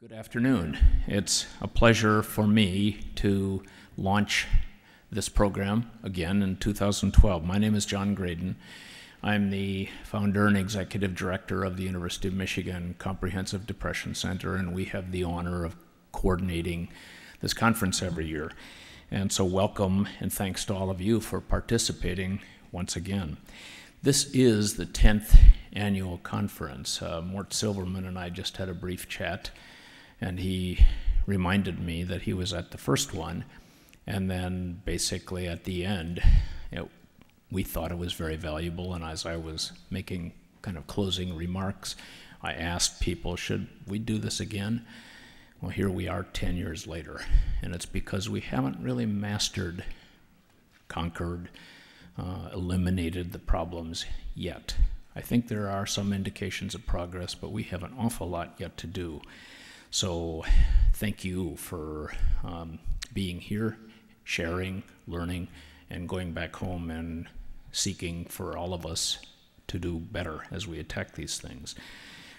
Good afternoon. It's a pleasure for me to launch this program again in 2012. My name is John Graydon. I'm the founder and executive director of the University of Michigan Comprehensive Depression Center, and we have the honor of coordinating this conference every year. And so welcome and thanks to all of you for participating once again. This is the 10th annual conference. Mort Silverman and I just had a brief chat, and he reminded me that he was at the first one, and then basically at the end, we thought it was very valuable, and as I was making kind of closing remarks, I asked people, should we do this again? Well, here we are 10 years later, and it's because we haven't really mastered, conquered, eliminated the problems yet. I think there are some indications of progress, but we have an awful lot yet to do. So thank you for being here, sharing, learning, and going back home and seeking for all of us to do better as we attack these things.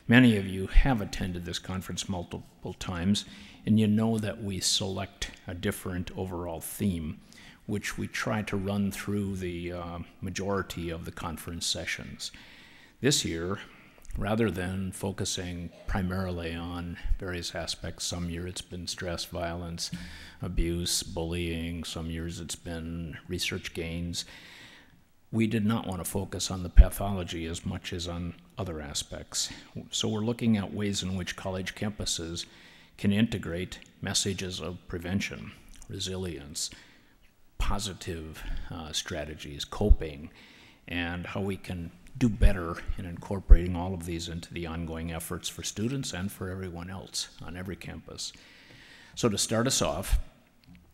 Many of you have attended this conference multiple times, and you know that we select a different overall theme, which we try to run through the majority of the conference sessions. This year, rather than focusing primarily on various aspects, some year it's been stress, violence, abuse, bullying, some years it's been research gains, we did not want to focus on the pathology as much as on other aspects. So we're looking at ways in which college campuses can integrate messages of prevention, resilience, positive strategies, coping, and how we can do better in incorporating all of these into the ongoing efforts for students and for everyone else on every campus. So to start us off,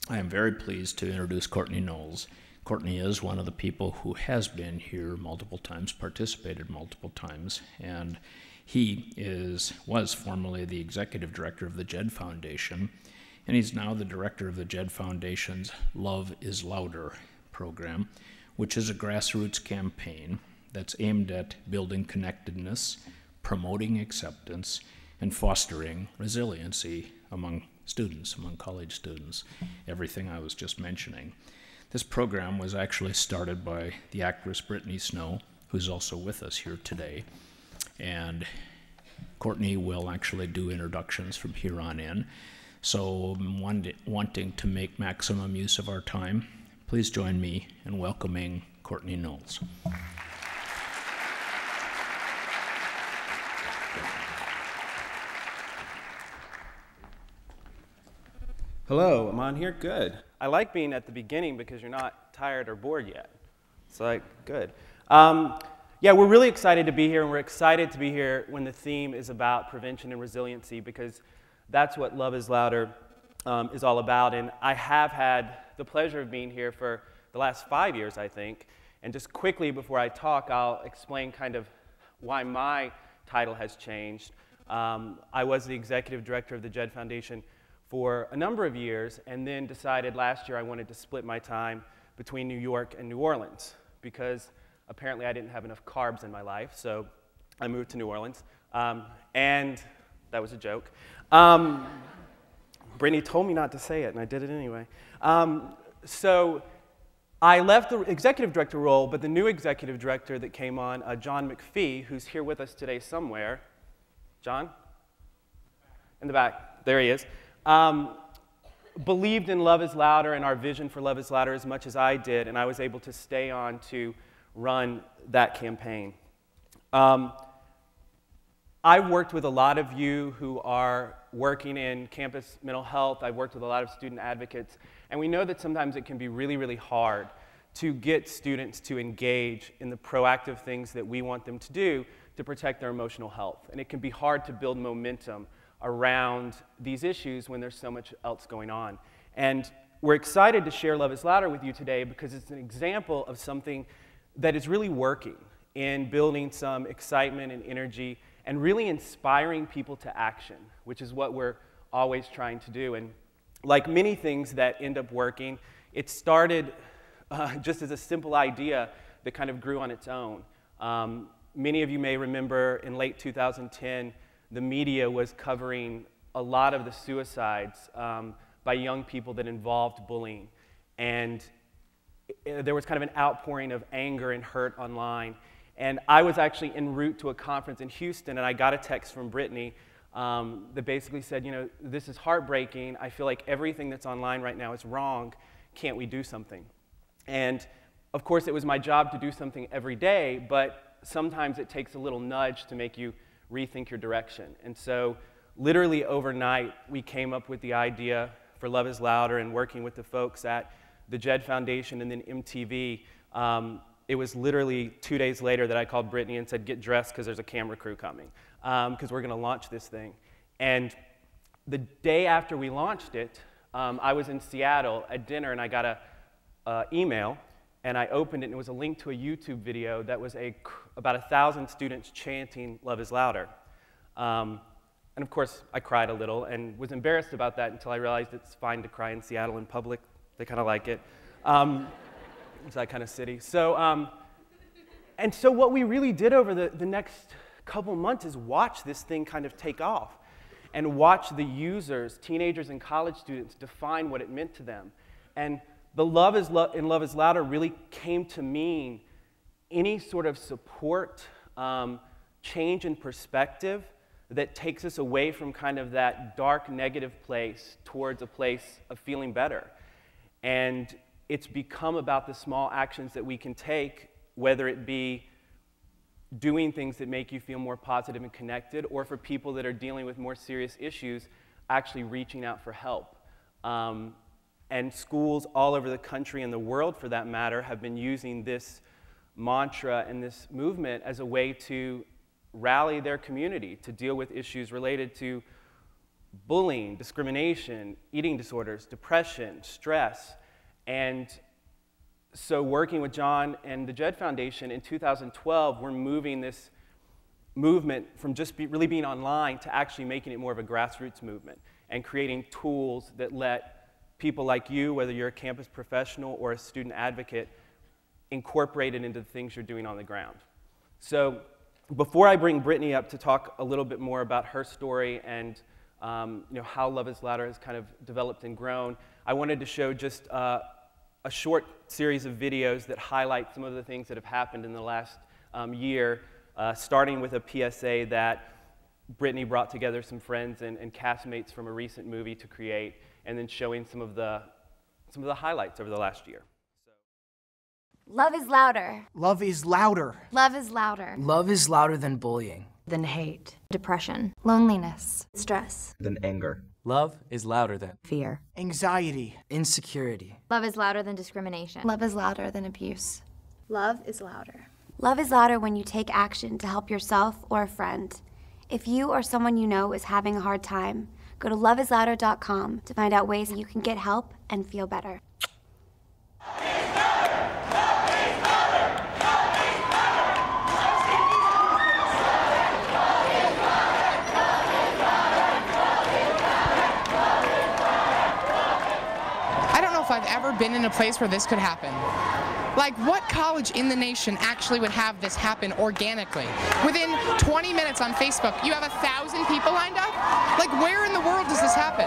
I am very pleased to introduce Courtney Knowles. Courtney is one of the people who has been here multiple times, participated multiple times, and he was formerly the executive director of the JED Foundation, and he's now the director of the JED Foundation's Love is Louder program, which is a grassroots campaign that's aimed at building connectedness, promoting acceptance, and fostering resiliency among students, among college students, everything I was just mentioning. This program was actually started by the actress Brittany Snow, who's also with us here today, and Courtney will actually do introductions from here on in. So wanting to make maximum use of our time, please join me in welcoming Courtney Knowles. Hello, I'm on here? Good. I like being at the beginning because you're not tired or bored yet. It's like, good. Yeah, we're really excited to be here, and we're excited to be here when the theme is about prevention and resiliency, because that's what Love is Louder is all about. And I have had the pleasure of being here for the last 5 years, I think. And just quickly before I talk, I'll explain kind of why my title has changed. I was the executive director of the JED Foundation for a number of years, and then decided last year I wanted to split my time between New York and New Orleans, because apparently I didn't have enough carbs in my life, so I moved to New Orleans, and that was a joke. Brittany told me not to say it, and I did it anyway. So I left the executive director role, but the new executive director that came on, John McPhee, who's here with us today somewhere. John? In the back. There he is. Believed in Love is Louder and our vision for Love is Louder as much as I did, and I was able to stay on to run that campaign. I've worked with a lot of you who are working in campus mental health. I've worked with a lot of student advocates, and we know that sometimes it can be really, really hard to get students to engage in the proactive things that we want them to do to protect their emotional health. And it can be hard to build momentum around these issues when there's so much else going on. And we're excited to share Love is Louder with you today because it's an example of something that is really working in building some excitement and energy and really inspiring people to action, which is what we're always trying to do. And like many things that end up working, it started just as a simple idea that kind of grew on its own. Many of you may remember in late 2010, the media was covering a lot of the suicides by young people that involved bullying. And there was kind of an outpouring of anger and hurt online. And I was actually en route to a conference in Houston, and I got a text from Brittany that basically said, you know, this is heartbreaking. I feel like everything that's online right now is wrong. Can't we do something? And of course, it was my job to do something every day, but sometimes it takes a little nudge to make you rethink your direction. And so literally overnight, we came up with the idea for Love is Louder, and working with the folks at the Jed Foundation and then MTV. It was literally 2 days later that I called Brittany and said, get dressed because there's a camera crew coming, because we're going to launch this thing. And the day after we launched it, I was in Seattle at dinner, and I got an email, and I opened it, and it was a link to a YouTube video that was about 1,000 students chanting Love is Louder. And of course, I cried a little and was embarrassed about that until I realized it's fine to cry in Seattle in public. They kind of like it. It's that kind of city. So, and so what we really did over the next couple months is watch this thing kind of take off and watch the users, teenagers and college students, define what it meant to them. And the Love is Louder really came to mean any sort of support, change in perspective that takes us away from kind of that dark, negative place towards a place of feeling better. And it's become about the small actions that we can take, whether it be doing things that make you feel more positive and connected, or for people that are dealing with more serious issues, actually reaching out for help. And schools all over the country and the world, for that matter, have been using this mantra and this movement as a way to rally their community to deal with issues related to bullying, discrimination, eating disorders, depression, stress. And so working with John and the Jed Foundation in 2012, we're moving this movement from just really being online to actually making it more of a grassroots movement and creating tools that let people like you, whether you're a campus professional or a student advocate, incorporate it into the things you're doing on the ground. So before I bring Brittany up to talk a little bit more about her story and how Love is Louder has kind of developed and grown, I wanted to show just a short series of videos that highlight some of the things that have happened in the last year, starting with a PSA that Brittany brought together some friends and castmates from a recent movie to create, and then showing some of the highlights over the last year. Love is louder. Love is louder. Love is louder. Love is louder than bullying. Than hate. Depression. Loneliness. Stress. Than anger. Love is louder than fear. Anxiety. Insecurity. Love is louder than discrimination. Love is louder than abuse. Love is louder. Love is louder when you take action to help yourself or a friend. If you or someone you know is having a hard time, go to loveislouder.com to find out ways that you can get help and feel better. If I've ever been in a place where this could happen. Like, what college in the nation actually would have this happen organically? Within 20 minutes on Facebook, you have 1,000 people lined up? Like, where in the world does this happen?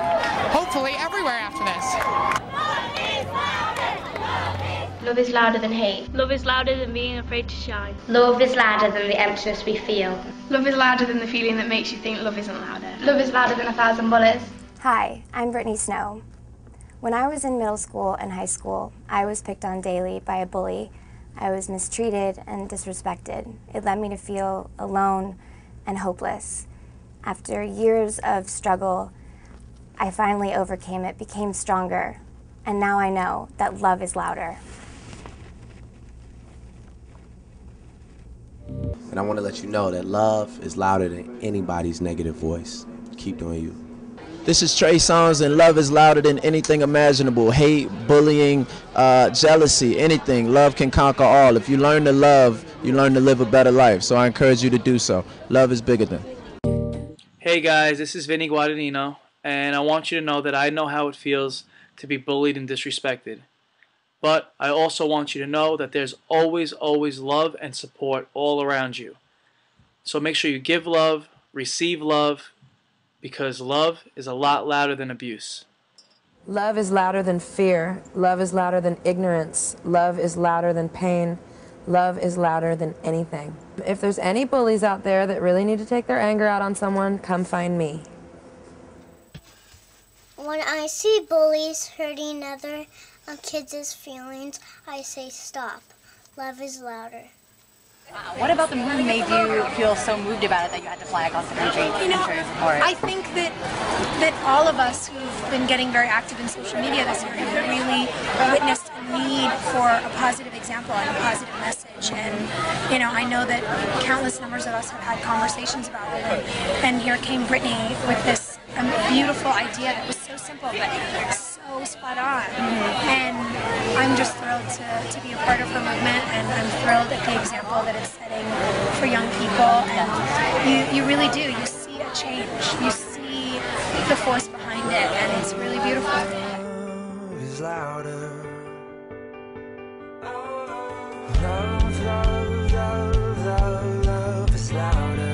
Hopefully everywhere after this. Love is louder than hate. Love is louder than being afraid to shine. Love is louder than the emptiness we feel. Love is louder than the feeling that makes you think love isn't louder. Love is louder than 1,000 bullets. Hi, I'm Brittany Snow. When I was in middle school and high school, I was picked on daily by a bully. I was mistreated and disrespected. It led me to feel alone and hopeless. After years of struggle, I finally overcame it, became stronger, and now I know that love is louder. And I want to let you know that love is louder than anybody's negative voice. Keep doing you. This is Trey Songz, and love is louder than anything imaginable. Hate, bullying, jealousy, anything. Love can conquer all. If you learn to love, you learn to live a better life. So I encourage you to do so. Love is bigger than. Hey guys, this is Vinny Guadagnino, and I want you to know that I know how it feels to be bullied and disrespected. But I also want you to know that there's always, always love and support all around you. So make sure you give love, receive love, because love is a lot louder than abuse. Love is louder than fear. Love is louder than ignorance. Love is louder than pain. Love is louder than anything. If there's any bullies out there that really need to take their anger out on someone, come find me. When I see bullies hurting other kids' feelings, I say stop. Love is louder. What about the movie made you feel so moved about it that you had to fly across the country to show your support? I think that all of us who've been getting very active in social media this year have really witnessed a need for a positive example and a positive message. And, you know, I know that countless numbers of us have had conversations about it. And here came Brittany with this beautiful idea that was so simple but so spot on. And I'm just thrilled to be a part of her movement, and I'm thrilled at the example that it's setting for young people. And you really do. You see a change. You see the force behind it, and it's really beautiful. Love is louder. Love, love, love, love, love is louder.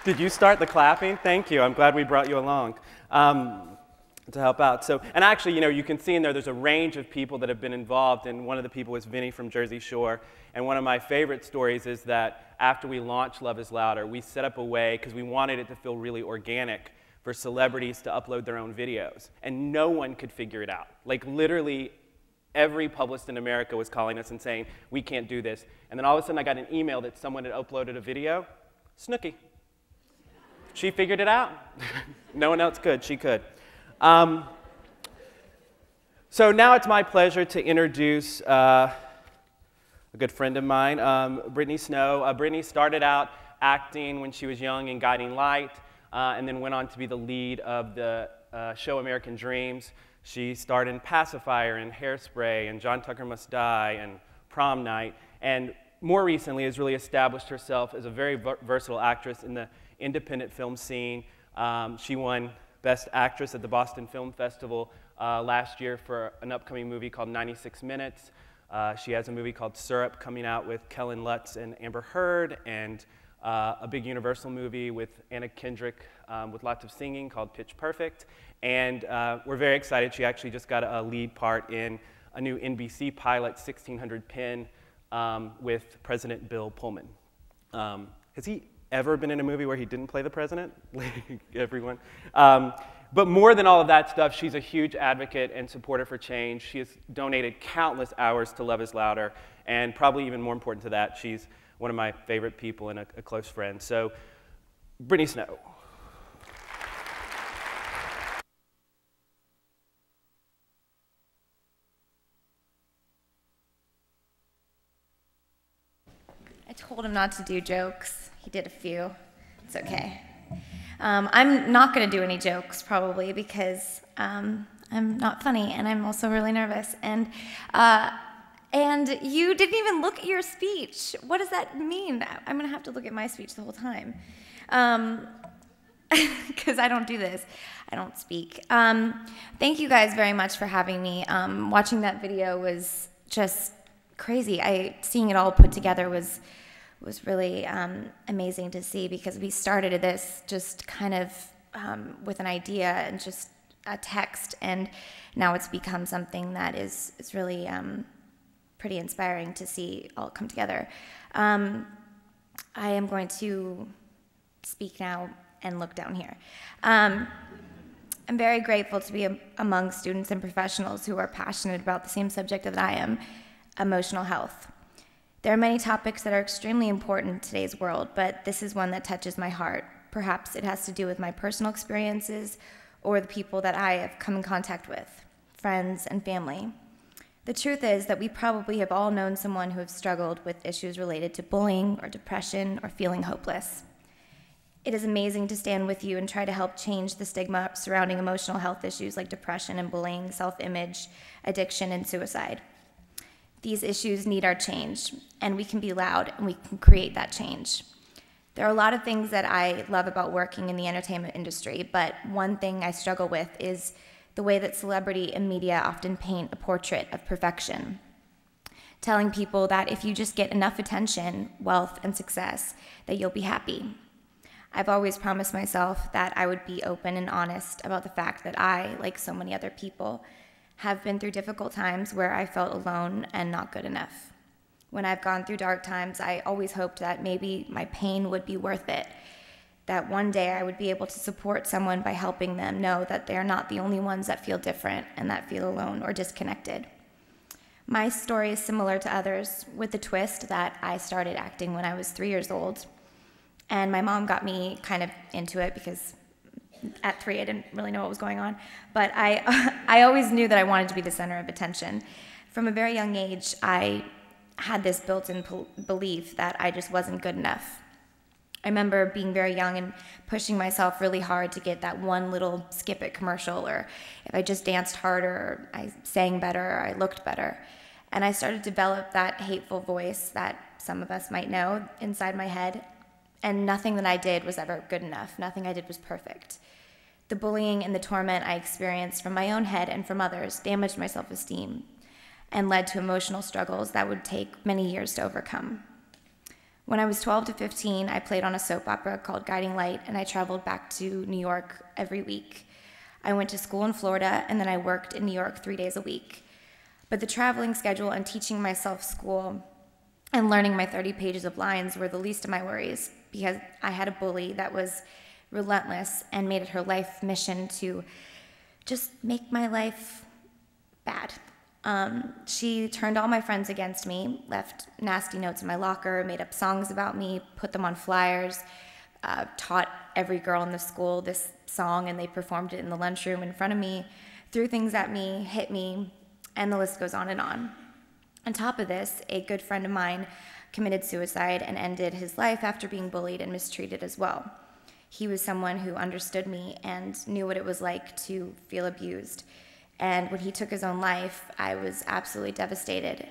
Did you start the clapping? Thank you. I'm glad we brought you along to help out. So, and actually, you know, you can see in there's a range of people that have been involved, and one of the people was Vinny from Jersey Shore. And one of my favorite stories is that after we launched Love is Louder, we set up a way, because we wanted it to feel really organic, for celebrities to upload their own videos. And no one could figure it out. Like, literally, every publicist in America was calling us and saying, we can't do this. And then all of a sudden, I got an email that someone had uploaded a video. Snooki. She figured it out. No one else could. She could. So now it's my pleasure to introduce a good friend of mine, Brittany Snow. Brittany started out acting when she was young in Guiding Light, and then went on to be the lead of the show American Dreams. She starred in Pacifier and Hairspray and John Tucker Must Die and Prom Night, and more recently has really established herself as a very versatile actress in the independent film scene. She won Best Actress at the Boston Film Festival last year for an upcoming movie called 96 Minutes. She has a movie called Syrup coming out with Kellen Lutz and Amber Heard, and a big Universal movie with Anna Kendrick with lots of singing called Pitch Perfect. And we're very excited. She actually just got a lead part in a new NBC pilot, 1600 Penn, with President Bill Pullman. Has he ever been in a movie where he didn't play the president? Everyone. But more than all of that stuff, she's a huge advocate and supporter for change. She has donated countless hours to Love is Louder, and probably even more important to that, she's one of my favorite people and a close friend. So, Brittany Snow. I told him not to do jokes. He did a few. It's okay. I'm not going to do any jokes, probably, because I'm not funny, and I'm also really nervous. And you didn't even look at your speech. What does that mean? I'm going to have to look at my speech the whole time, because I don't do this. I don't speak. Thank you guys very much for having me. Watching that video was just crazy. Seeing it all put together was really amazing to see, because we started this just kind of with an idea and just a text, and now it's become something that is really pretty inspiring to see all come together. I am going to speak now and look down here. I'm very grateful to be among students and professionals who are passionate about the same subject that I am, emotional health. There are many topics that are extremely important in today's world, but this is one that touches my heart. Perhaps it has to do with my personal experiences or the people that I have come in contact with, friends and family. The truth is that we probably have all known someone who has struggled with issues related to bullying or depression or feeling hopeless. It is amazing to stand with you and try to help change the stigma surrounding emotional health issues like depression and bullying, self-image, addiction, and suicide. These issues need our change, and we can be loud and we can create that change. There are a lot of things that I love about working in the entertainment industry, but one thing I struggle with is the way that celebrity and media often paint a portrait of perfection, telling people that if you just get enough attention, wealth, and success, that you'll be happy. I've always promised myself that I would be open and honest about the fact that I, like so many other people, have been through difficult times where I felt alone and not good enough. When I've gone through dark times, I always hoped that maybe my pain would be worth it, that one day I would be able to support someone by helping them know that they're not the only ones that feel different and that feel alone or disconnected. My story is similar to others, with the twist that I started acting when I was 3 years old. And my mom got me kind of into it because at 3 I didn't really know what was going on. But I always knew that I wanted to be the center of attention. From a very young age, I had this built-in belief that I just wasn't good enough. I remember being very young and pushing myself really hard to get that one little skip it commercial, or if I just danced harder, or I sang better, or I looked better. And I started to develop that hateful voice that some of us might know inside my head. And nothing that I did was ever good enough. Nothing I did was perfect. The bullying and the torment I experienced from my own head and from others damaged my self-esteem and led to emotional struggles that would take many years to overcome. When I was 12 to 15, I played on a soap opera called Guiding Light, and I traveled back to New York every week. I went to school in Florida, and then I worked in New York 3 days a week. But the traveling schedule and teaching myself school and learning my 30 pages of lines were the least of my worries, because I had a bully that was relentless and made it her life mission to just make my life bad. She turned all my friends against me, left nasty notes in my locker, made up songs about me, put them on flyers, taught every girl in the school this song, and they performed it in the lunchroom in front of me, threw things at me, hit me, and the list goes on and on. On top of this, a good friend of mine committed suicide and ended his life after being bullied and mistreated as well. He was someone who understood me and knew what it was like to feel abused. And when he took his own life, I was absolutely devastated.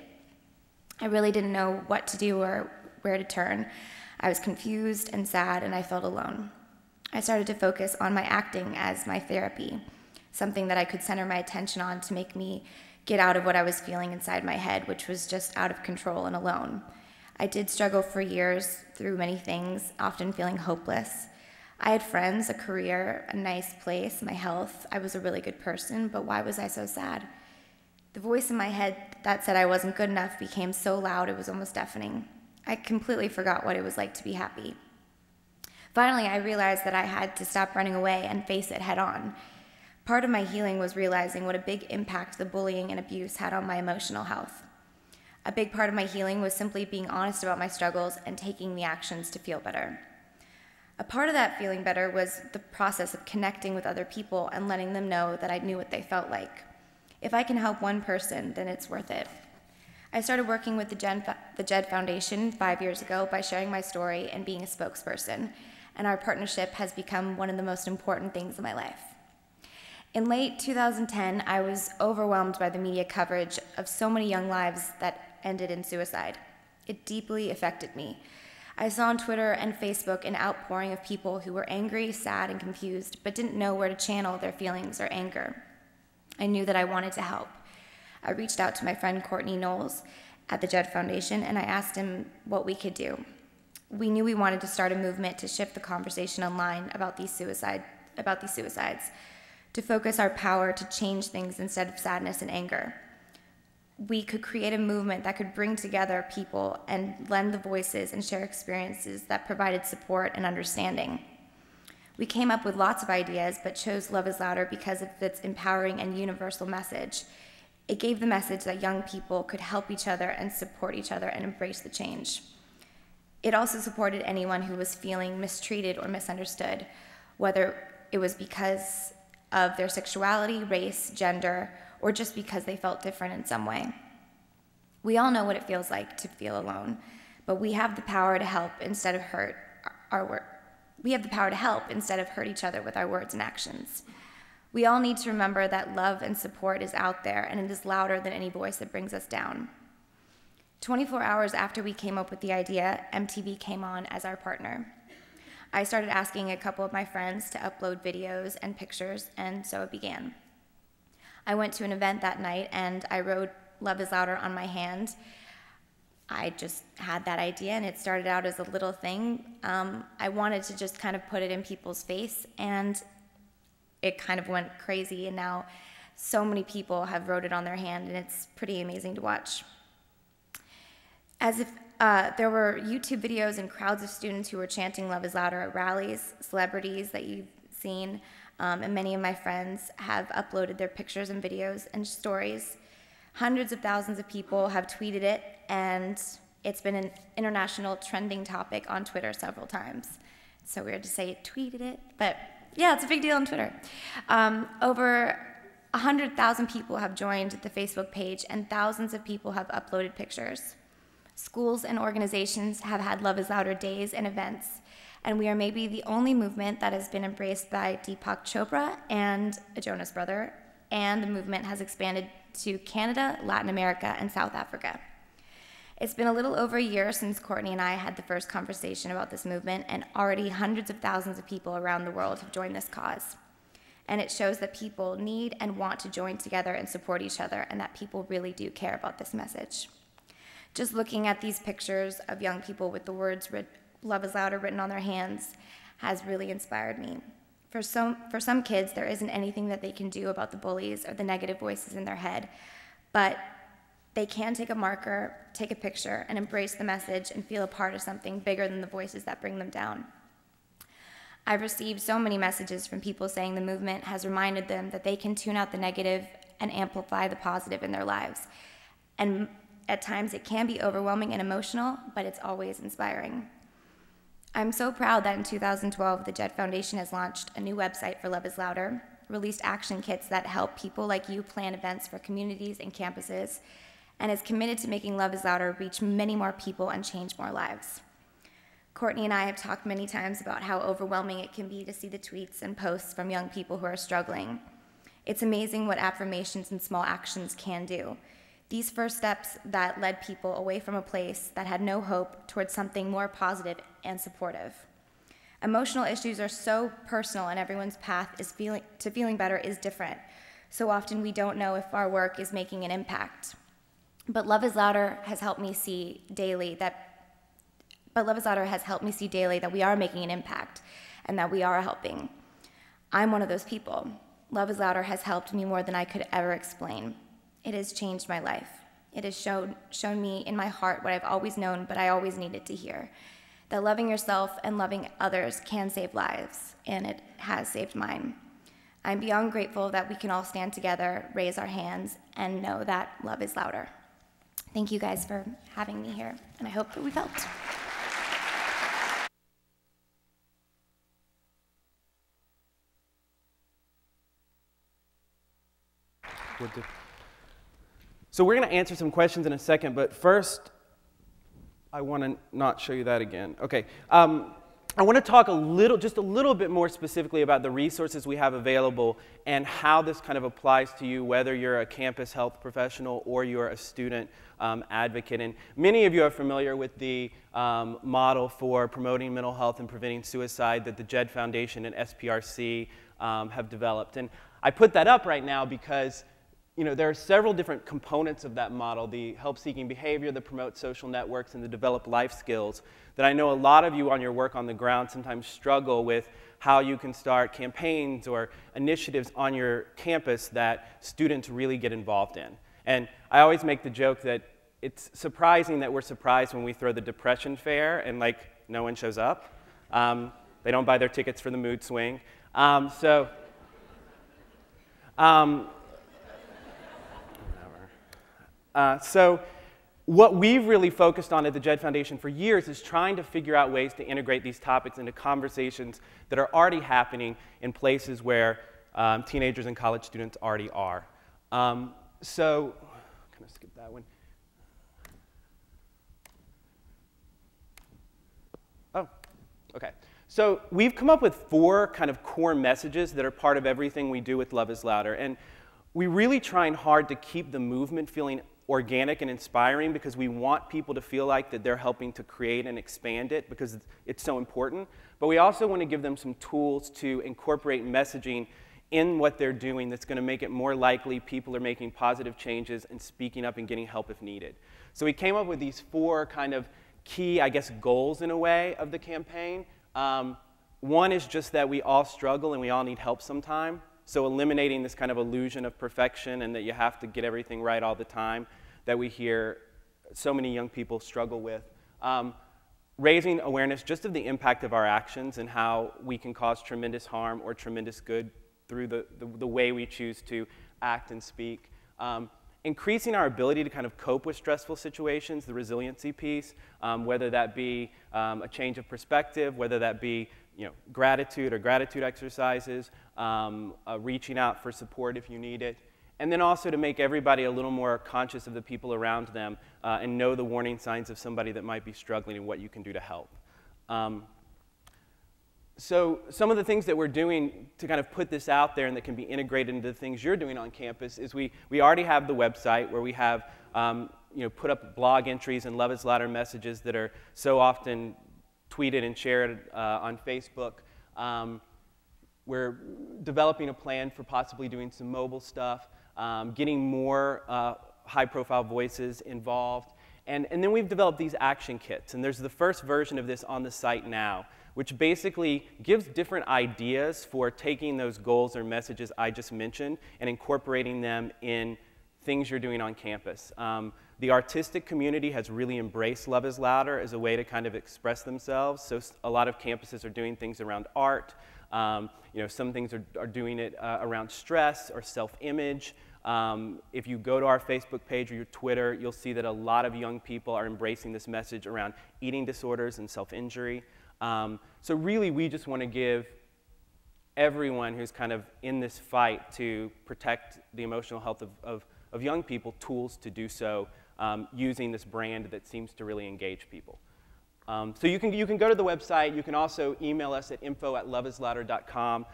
I really didn't know what to do or where to turn. I was confused and sad, and I felt alone. I started to focus on my acting as my therapy, something that I could center my attention on to make me get out of what I was feeling inside my head, which was just out of control and alone. I did struggle for years through many things, often feeling hopeless. I had friends, a career, a nice place, my health. I was a really good person, but why was I so sad? The voice in my head that said I wasn't good enough became so loud it was almost deafening. I completely forgot what it was like to be happy. Finally, I realized that I had to stop running away and face it head on. Part of my healing was realizing what a big impact the bullying and abuse had on my emotional health. A big part of my healing was simply being honest about my struggles and taking the actions to feel better. A part of that feeling better was the process of connecting with other people and letting them know that I knew what they felt like. If I can help one person, then it's worth it. I started working with the JED Foundation 5 years ago by sharing my story and being a spokesperson, and our partnership has become one of the most important things in my life. In late 2010, I was overwhelmed by the media coverage of so many young lives that ended in suicide. It deeply affected me. I saw on Twitter and Facebook an outpouring of people who were angry, sad, and confused, but didn't know where to channel their feelings or anger. I knew that I wanted to help. I reached out to my friend Courtney Knowles at the JED Foundation, and I asked him what we could do. We knew we wanted to start a movement to shift the conversation online about these suicides. to focus our power to change things instead of sadness and anger. We could create a movement that could bring together people and lend the voices and share experiences that provided support and understanding. We came up with lots of ideas, but chose Love is Louder because of its empowering and universal message. It gave the message that young people could help each other and support each other and embrace the change. It also supported anyone who was feeling mistreated or misunderstood, whether it was because of their sexuality, race, gender, or just because they felt different in some way. We all know what it feels like to feel alone, but we have the power to help instead of hurt each other with our words and actions. We all need to remember that love and support is out there, and it is louder than any voice that brings us down. 24 hours after we came up with the idea, MTV came on as our partner. I started asking a couple of my friends to upload videos and pictures, and so it began. I went to an event that night and I wrote Love is Louder on my hand. I just had that idea and it started out as a little thing. I wanted to just kind of put it in people's face, and it kind of went crazy, and now so many people have wrote it on their hand, and it's pretty amazing to watch. As if there were YouTube videos and crowds of students who were chanting Love is Louder at rallies, celebrities that you've seen, and many of my friends have uploaded their pictures and videos and stories. Hundreds of thousands of people have tweeted it, and it's been an international trending topic on Twitter several times. It's so weird to say it tweeted it, but yeah, it's a big deal on Twitter. Over 100,000 people have joined the Facebook page, and thousands of people have uploaded pictures. Schools and organizations have had Love is Louder days and events, and we are maybe the only movement that has been embraced by Deepak Chopra and a Jonas brother, and the movement has expanded to Canada, Latin America, and South Africa. It's been a little over a year since Courtney and I had the first conversation about this movement, and already hundreds of thousands of people around the world have joined this cause. And it shows that people need and want to join together and support each other, and that people really do care about this message. Just looking at these pictures of young people with the words Love is Louder written on their hands has really inspired me. For some kids, there isn't anything that they can do about the bullies or the negative voices in their head, but they can take a marker, take a picture, and embrace the message and feel a part of something bigger than the voices that bring them down. I've received so many messages from people saying the movement has reminded them that they can tune out the negative and amplify the positive in their lives. And at times it can be overwhelming and emotional, but it's always inspiring. I'm so proud that in 2012, the Jed Foundation has launched a new website for Love is Louder, released action kits that help people like you plan events for communities and campuses, and is committed to making Love is Louder reach many more people and change more lives. Courtney and I have talked many times about how overwhelming it can be to see the tweets and posts from young people who are struggling. It's amazing what affirmations and small actions can do. These first steps that led people away from a place that had no hope towards something more positive and supportive. Emotional issues are so personal, and everyone's path to feeling better is different. So often we don't know if our work is making an impact. But Love is Louder has helped me see daily that we are making an impact and that we are helping. I'm one of those people. Love is Louder has helped me more than I could ever explain. It has changed my life. It has shown me in my heart what I've always known, but I always needed to hear, that loving yourself and loving others can save lives, and it has saved mine. I'm beyond grateful that we can all stand together, raise our hands, and know that love is louder. Thank you guys for having me here, and I hope that we've helped. So we're going to answer some questions in a second, but first, I want to not show you that again. Okay. I want to talk just a little bit more specifically about the resources we have available and how this kind of applies to you, whether you're a campus health professional or you're a student advocate. And many of you are familiar with the model for promoting mental health and preventing suicide that the Jed Foundation and SPRC have developed. And I put that up right now because there are several different components of that model, the help-seeking behavior, the promote social networks, and the develop life skills, that I know a lot of you on your work on the ground sometimes struggle with how you can start campaigns or initiatives on your campus that students really get involved in. And I always make the joke that it's surprising that we're surprised when we throw the depression fair and no one shows up. They don't buy their tickets for the mood swing. So what we've really focused on at the Jed Foundation for years is trying to figure out ways to integrate these topics into conversations that are already happening in places where teenagers and college students already are. So, kind of skip that one. Oh, okay. So we've come up with 4 kind of core messages that are part of everything we do with Love is Louder. And we really trying hard to keep the movement feeling organic and inspiring because we want people to feel like that they're helping to create and expand it because it's so important. But we also want to give them some tools to incorporate messaging in what they're doing that's going to make it more likely people are making positive changes and speaking up and getting help if needed. So we came up with these 4 kind of key, I guess, goals in a way of the campaign. One is just that we all struggle and we all need help sometime. So eliminating this kind of illusion of perfection and that you have to get everything right all the time that we hear so many young people struggle with. Raising awareness just of the impact of our actions and how we can cause tremendous harm or tremendous good through the way we choose to act and speak. Increasing our ability to kind of cope with stressful situations, the resiliency piece, whether that be a change of perspective, whether that be gratitude or gratitude exercises, reaching out for support if you need it, and then also to make everybody a little more conscious of the people around them and know the warning signs of somebody that might be struggling and what you can do to help. So some of the things that we're doing to kind of put this out there and that can be integrated into the things you're doing on campus is we already have the website where we have put up blog entries and Love is Louder messages that are so often tweeted and shared on Facebook. We're developing a plan for possibly doing some mobile stuff, getting more high-profile voices involved. And then we've developed these action kits. And there's the first version of this on the site now, which basically gives different ideas for taking those goals or messages I just mentioned and incorporating them in things you're doing on campus. The artistic community has really embraced Love is Louder as a way to kind of express themselves. So a lot of campuses are doing things around art. Some things are doing it around stress or self-image. If you go to our Facebook page or your Twitter, you'll see that a lot of young people are embracing this message around eating disorders and self-injury. So really, we just want to give everyone who's kind of in this fight to protect the emotional health of young people tools to do so using this brand that seems to really engage people. So you can go to the website. You can also email us at info@loveislouder.com.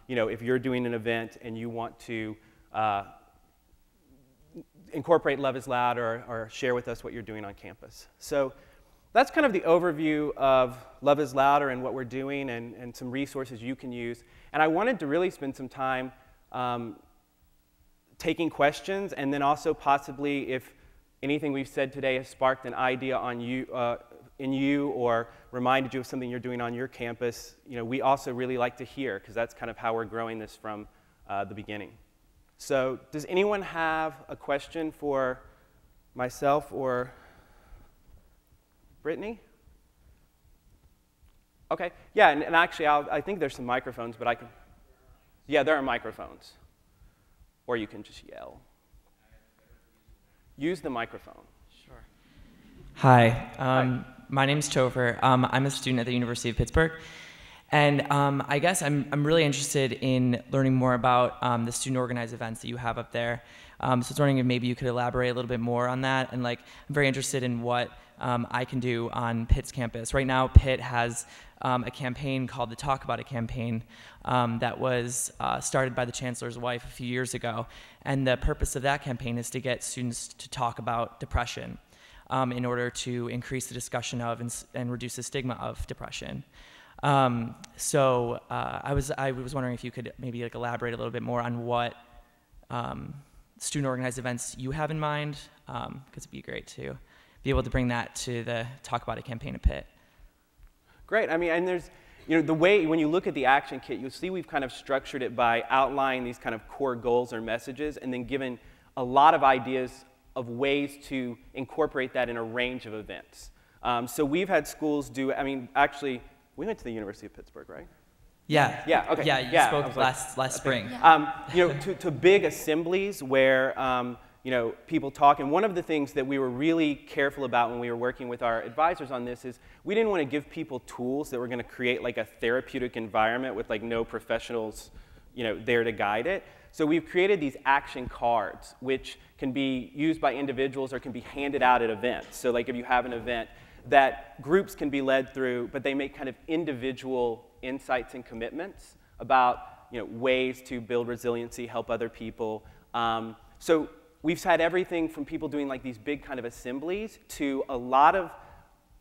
If you're doing an event and you want to incorporate Love is Louder or share with us what you're doing on campus. So that's kind of the overview of Love is Louder and what we're doing and some resources you can use. And I wanted to really spend some time taking questions and then also possibly if anything we've said today has sparked an idea on you, in you or reminded you of something you're doing on your campus, we also really like to hear because that's kind of how we're growing this from the beginning. So does anyone have a question for myself or Brittany? Okay, yeah, and actually I think there's some microphones, but I can, yeah, there are microphones. Or you can just yell. Use the microphone. Sure. Hi. My name's Topher. I'm a student at the University of Pittsburgh. And I guess I'm really interested in learning more about the student organized events that you have up there. So I was wondering if maybe you could elaborate a little bit more on that. And I'm very interested in what I can do on Pitt's campus. Right now, Pitt has a campaign called the Talk About It campaign that was started by the Chancellor's wife a few years ago. And the purpose of that campaign is to get students to talk about depression in order to increase the discussion of and reduce the stigma of depression. I was wondering if you could maybe elaborate a little bit more on what student organized events you have in mind, because it'd be great to be able to bring that to the Talk About It campaign at Pitt. Great. I mean, and there's, you know, the way, when you look at the action kit, you'll see we've kind of structured it by outlining these kind of core goals or messages and then given a lot of ideas of ways to incorporate that in a range of events. So we've had schools do, I mean, actually, we went to the University of Pittsburgh, right? Yeah. Yeah, okay. Yeah, you spoke last spring. You know, to big assemblies where, you know, people talk. And one of the things that we were really careful about when we were working with our advisors on this is we didn't want to give people tools that were going to create like a therapeutic environment with like no professionals, you know, there to guide it. So we've created these action cards, which can be used by individuals or can be handed out at events. So like if you have an event that groups can be led through, but they make kind of individual insights and commitments about, you know, ways to build resiliency, help other people. So we've had everything from people doing like these big kind of assemblies to a lot of,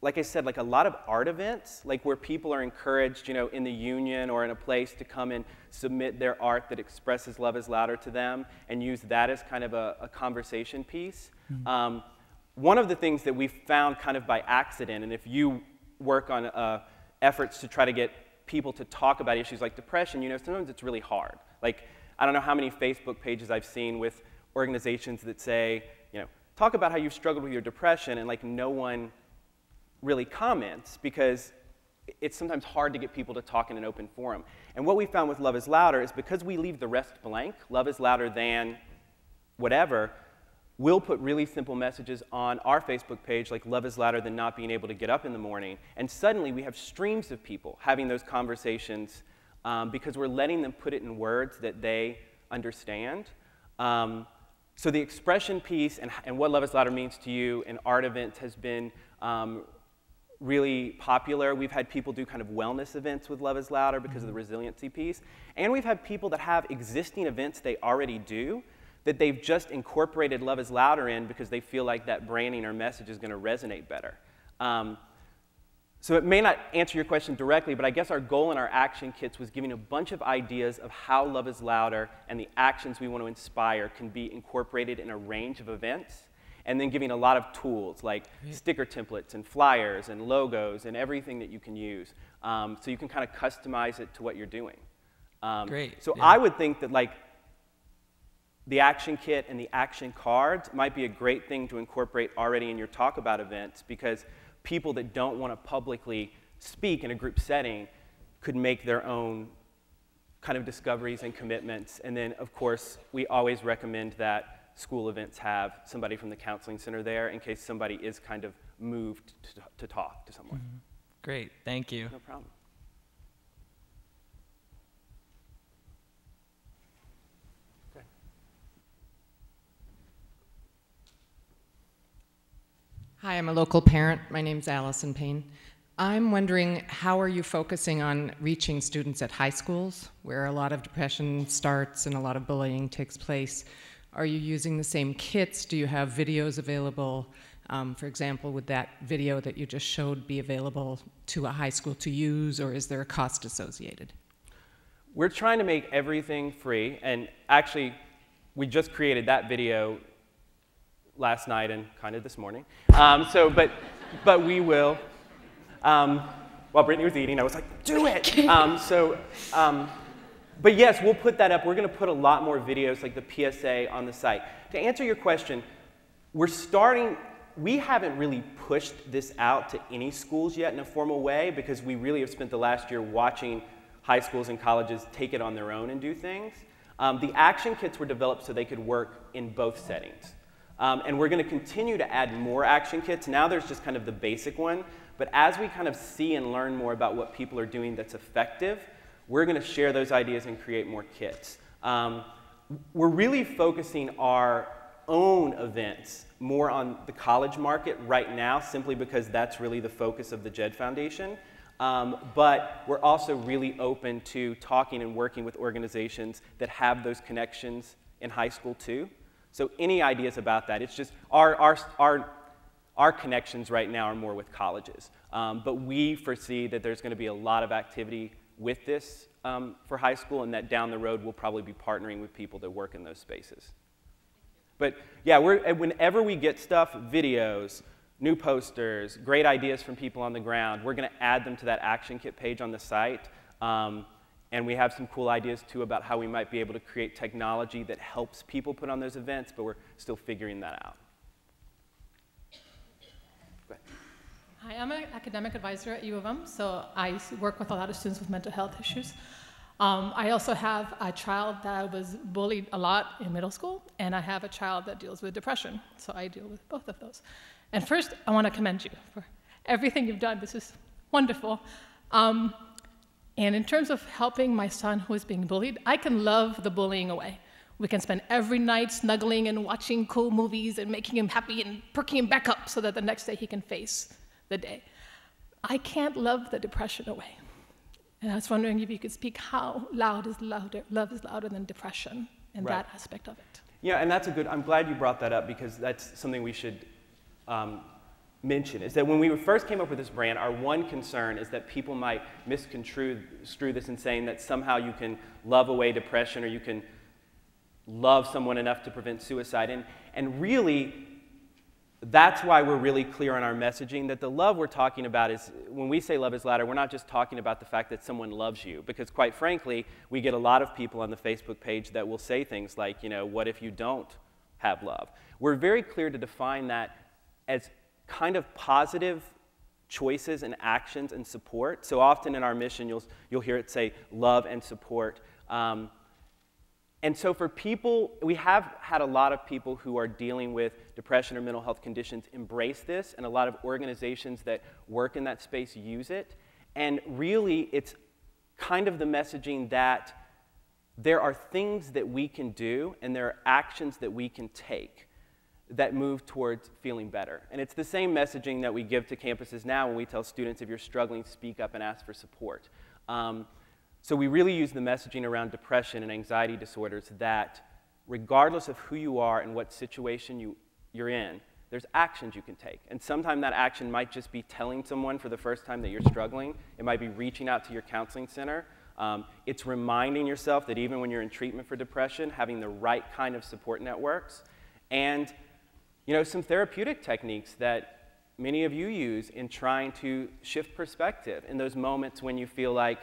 like I said, like a lot of art events, like where people are encouraged, you know, in the union or in a place to come and submit their art that expresses love is louder to them and use that as kind of a conversation piece. Mm-hmm. One of the things that we found kind of by accident, and if you work on efforts to try to get people to talk about issues like depression, you know, sometimes it's really hard. Like, I don't know how many Facebook pages I've seen with organizations that say, you know, talk about how you've struggled with your depression, and like no one really comments because it's sometimes hard to get people to talk in an open forum. And what we found with Love is Louder is because we leave the rest blank, love is louder than whatever, we'll put really simple messages on our Facebook page like love is louder than not being able to get up in the morning. And suddenly we have streams of people having those conversations because we're letting them put it in words that they understand. So the expression piece and what Love is Louder means to you in art events has been really popular. We've had people do kind of wellness events with Love is Louder because of the resiliency piece. And we've had people that have existing events they already do that they've just incorporated Love is Louder in because they feel like that branding or message is going to resonate better. So it may not answer your question directly, but I guess our goal in our action kits was giving a bunch of ideas of how Love is Louder and the actions we want to inspire can be incorporated in a range of events, and then giving a lot of tools like sticker templates and flyers and logos and everything that you can use. So you can kind of customize it to what you're doing. Great. So I would think that like the action kit and the action cards might be a great thing to incorporate already in your Talk About events because people that don't want to publicly speak in a group setting could make their own kind of discoveries and commitments. And then, of course, we always recommend that school events have somebody from the counseling center there in case somebody is kind of moved to talk to someone. Mm-hmm. Great, thank you. No problem. Hi, I'm a local parent. My name's Allison Payne. I'm wondering, how are you focusing on reaching students at high schools, where a lot of depression starts and a lot of bullying takes place? Are you using the same kits? Do you have videos available? For example, would that video that you just showed be available to a high school to use, or is there a cost associated? We're trying to make everything free, and actually, we just created that video last night and kind of this morning. But we will. While Brittany was eating, I was like, do it! But yes, we'll put that up. We're going to put a lot more videos like the PSA on the site. To answer your question, we haven't really pushed this out to any schools yet in a formal way because we really have spent the last year watching high schools and colleges take it on their own and do things. The action kits were developed so they could work in both settings. And we're going to continue to add more action kits. Now there's just kind of the basic one. But as we kind of see and learn more about what people are doing that's effective, we're going to share those ideas and create more kits. We're really focusing our own events more on the college market right now, simply because that's really the focus of the JED Foundation. But we're also really open to talking and working with organizations that have those connections in high school too. So any ideas about that? It's just our connections right now are more with colleges. But we foresee that there's going to be a lot of activity with this for high school, and that down the road we'll probably be partnering with people that work in those spaces. But yeah, whenever we get stuff, videos, new posters, great ideas from people on the ground, we're going to add them to that action kit page on the site. And we have some cool ideas, too, about how we might be able to create technology that helps people put on those events, but we're still figuring that out. Hi, I'm an academic advisor at U of M, so I work with a lot of students with mental health issues. I also have a child that was bullied a lot in middle school, and I have a child that deals with depression, so I deal with both of those. And first, I want to commend you for everything you've done. This is wonderful. And in terms of helping my son who is being bullied, I can love the bullying away. We can spend every night snuggling and watching cool movies and making him happy and perking him back up so that the next day he can face the day. I can't love the depression away. And I was wondering if you could speak how love is louder than depression and that aspect of it. Yeah, and I'm glad you brought that up because that's something we should mention, is that when we first came up with this brand, our one concern is that people might misconstrue this in saying that somehow you can love away depression or you can love someone enough to prevent suicide. And really, that's why we're really clear on our messaging, that the love we're talking about is, when we say love is louder, we're not just talking about the fact that someone loves you, because quite frankly, we get a lot of people on the Facebook page that will say things like, what if you don't have love? We're very clear to define that as kind of positive choices and actions and support. So often in our mission, you'll hear it say love and support. And so for people, we have had a lot of people who are dealing with depression or mental health conditions embrace this, and a lot of organizations that work in that space use it. And really, it's kind of the messaging that there are things that we can do and there are actions that we can take that move towards feeling better. And it's the same messaging that we give to campuses now when we tell students, if you're struggling, speak up and ask for support. So we really use the messaging around depression and anxiety disorders that regardless of who you are and what situation you're in, there's actions you can take. And sometimes that action might just be telling someone for the first time that you're struggling. It might be reaching out to your counseling center. It's reminding yourself that even when you're in treatment for depression, having the right kind of support networks. And some therapeutic techniques that many of you use in trying to shift perspective in those moments when you feel like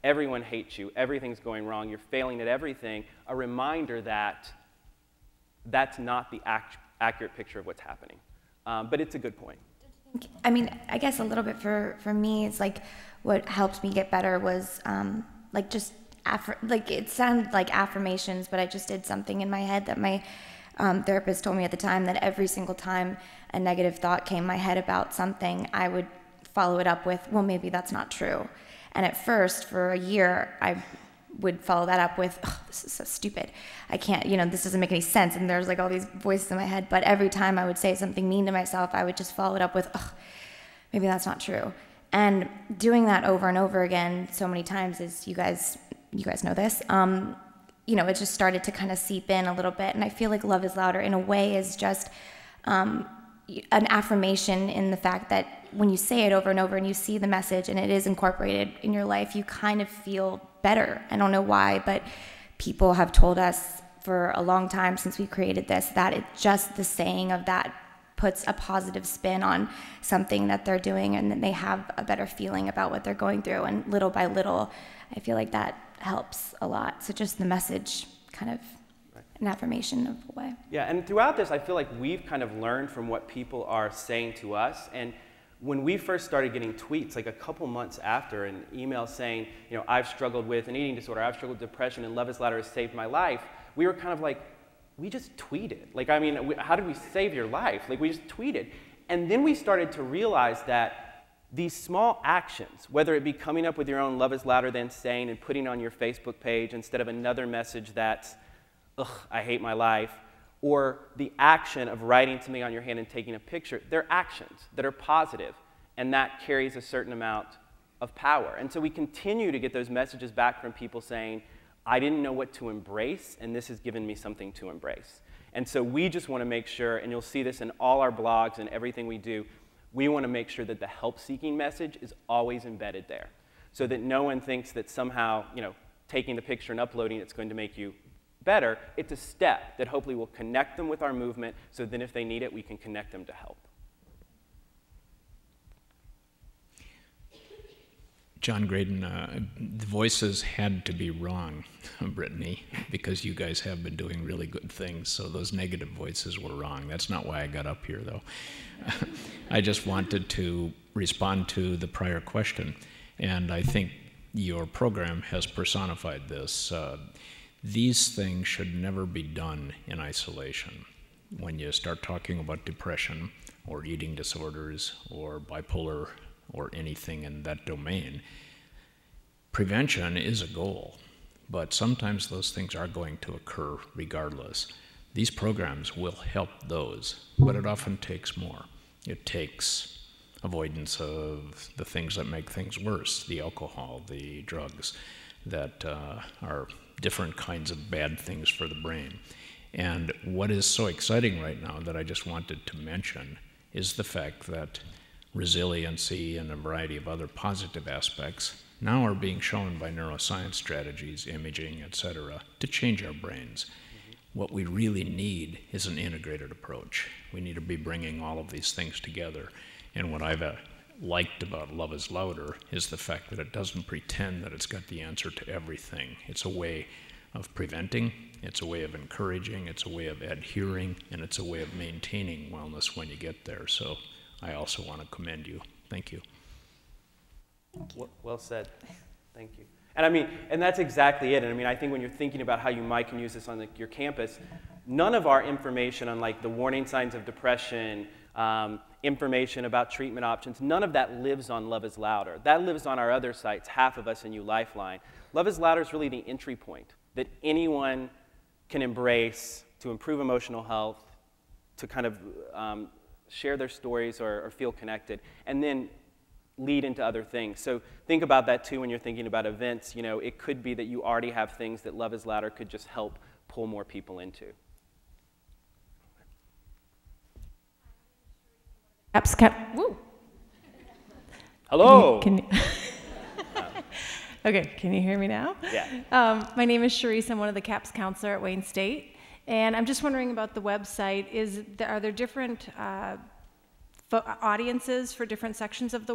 everyone hates you, everything's going wrong, you're failing at everything, a reminder that that's not the accurate picture of what's happening. But it's a good point. I mean, I guess a little bit for me, it's like what helped me get better was it sounded like affirmations, but I just did something in my head that my therapist told me at the time, that every single time a negative thought came in my head about something, I would follow it up with, well, maybe that's not true. And at first, for a year, I would follow that up with, oh, this is so stupid. I can't, this doesn't make any sense. And there's like all these voices in my head. But every time I would say something mean to myself, I would just follow it up with, oh, maybe that's not true. And doing that over and over again so many times, as you guys know this, it just started to kind of seep in a little bit. And I feel like Love is Louder, in a way, is just an affirmation in the fact that when you say it over and over and you see the message and it is incorporated in your life, you kind of feel better. I don't know why, but people have told us for a long time since we created this that it's just the saying of that puts a positive spin on something that they're doing, and then they have a better feeling about what they're going through. And little by little, I feel like that helps a lot. So just the message, kind of an affirmation of a way. Yeah, and throughout this, I feel like we've kind of learned from what people are saying to us. And when we first started getting tweets, like a couple months after, an email saying, I've struggled with an eating disorder, I've struggled with depression, and Love is Louder has saved my life, we were kind of like, we just tweeted. Like, I mean, how did we save your life? Like, we just tweeted. And then we started to realize that these small actions, whether it be coming up with your own Love is Louder Than saying and putting on your Facebook page instead of another message that's, ugh, I hate my life, or the action of writing something on your hand and taking a picture, they're actions that are positive, and that carries a certain amount of power. And so we continue to get those messages back from people saying, I didn't know what to embrace, and this has given me something to embrace. And so we just want to make sure, and you'll see this in all our blogs and everything we do, we want to make sure that the help-seeking message is always embedded there, so that no one thinks that somehow, taking the picture and uploading it's going to make you better. It's a step that hopefully will connect them with our movement, so then if they need it, we can connect them to help. John Graydon, the voices had to be wrong, Brittany, because you guys have been doing really good things, so those negative voices were wrong. That's not why I got up here, though. I just wanted to respond to the prior question, and I think your program has personified this. These things should never be done in isolation. When you start talking about depression or eating disorders or bipolar or anything in that domain, prevention is a goal, but sometimes those things are going to occur regardless. These programs will help those, but it often takes more. It takes avoidance of the things that make things worse, the alcohol, the drugs that are different kinds of bad things for the brain. And what is so exciting right now that I just wanted to mention is the fact that resiliency and a variety of other positive aspects now are being shown by neuroscience strategies, imaging, etc., to change our brains. What we really need is an integrated approach. We need to be bringing all of these things together. And what I've liked about Love is Louder is the fact that it doesn't pretend that it's got the answer to everything. It's a way of preventing, it's a way of encouraging, it's a way of adhering, and it's a way of maintaining wellness when you get there. So I also want to commend you. Thank you. Well said. Thank you. And I mean, and that's exactly it. And I mean, I think when you're thinking about how you might can use this on your campus, none of our information on like the warning signs of depression, information about treatment options, none of that lives on Love is Louder. That lives on our other sites, Half of Us and You Lifeline. Love is Louder is really the entry point that anyone can embrace to improve emotional health, to kind of share their stories or feel connected, and then lead into other things. So think about that too when you're thinking about events. You know, it could be that you already have things that Love is Louder could just help pull more people into. Woo. Hello. Okay, can you hear me now? Yeah. My name is Sharice. I'm one of the CAPS counselor at Wayne State. And I'm just wondering about the website. Are there different audiences for different sections of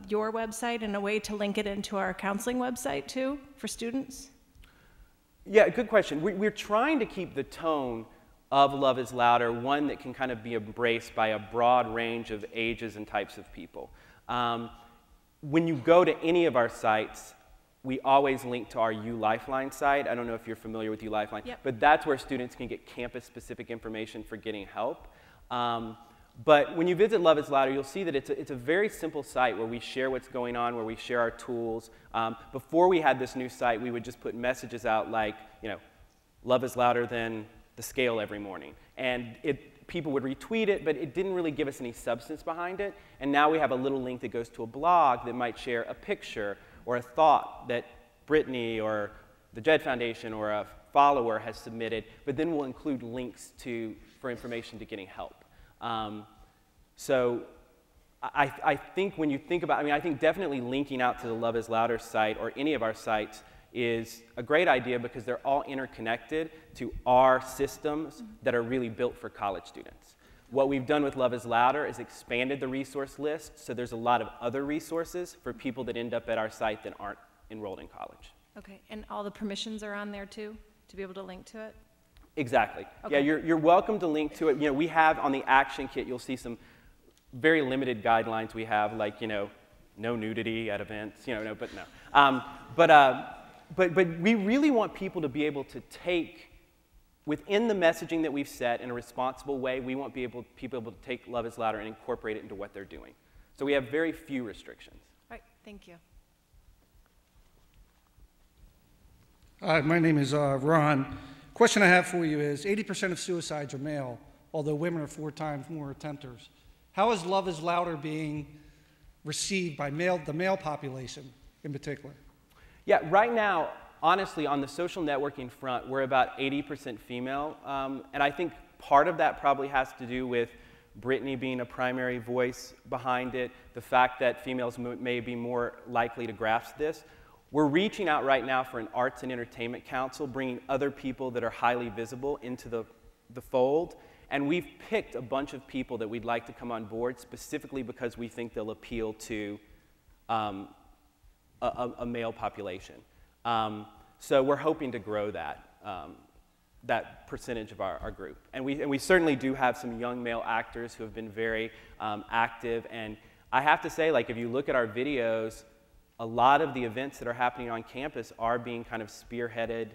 your website, and a way to link it into our counseling website too for students? Yeah, good question. We're trying to keep the tone of Love is Louder one that can kind of be embraced by a broad range of ages and types of people. When you go to any of our sites, we always link to our U Lifeline site. I don't know if you're familiar with U Lifeline, but that's where students can get campus-specific information for getting help. But when you visit Love is Louder, you'll see that it's a very simple site where we share what's going on, where we share our tools. Before we had this new site, we would just put messages out like, you know, Love is louder than the scale every morning. And people would retweet it, but it didn't really give us any substance behind it. And now we have a little link that goes to a blog that might share a picture or a thought that Brittany or the Jed Foundation or a follower has submitted, but then we'll include links for information to getting help. So I think when you think about, I mean, I think definitely linking out to the Love is Louder site or any of our sites is a great idea because they're all interconnected to our systems that are really built for college students. What we've done with Love is Louder is expanded the resource list, so there's a lot of other resources for people that end up at our site that aren't enrolled in college. Okay, and all the permissions are on there too, to be able to link to it? Exactly. Okay. Yeah, you're welcome to link to it. You know, we have on the action kit, you'll see some very limited guidelines we have, like, you know, no nudity at events, you know, no, but no. But we really want people to be able to take, within the messaging that we've set in a responsible way, we want people able to take Love is Louder and incorporate it into what they're doing. So we have very few restrictions. All right, thank you. Hi, my name is Ron. Question I have for you is, 80% of suicides are male, although women are 4 times more attempters. How is Love is Louder being received by the male population in particular? Yeah, right now, honestly, on the social networking front, we're about 80% female. And I think part of that probably has to do with Brittany being a primary voice behind it, the fact that females may be more likely to grasp this. We're reaching out right now for an arts and entertainment council, bringing other people that are highly visible into the fold. And we've picked a bunch of people that we'd like to come on board specifically because we think they'll appeal to a male population. So we're hoping to grow that percentage of our group. And we certainly do have some young male actors who have been very active. And I have to say, like, if you look at our videos, a lot of the events that are happening on campus are being kind of spearheaded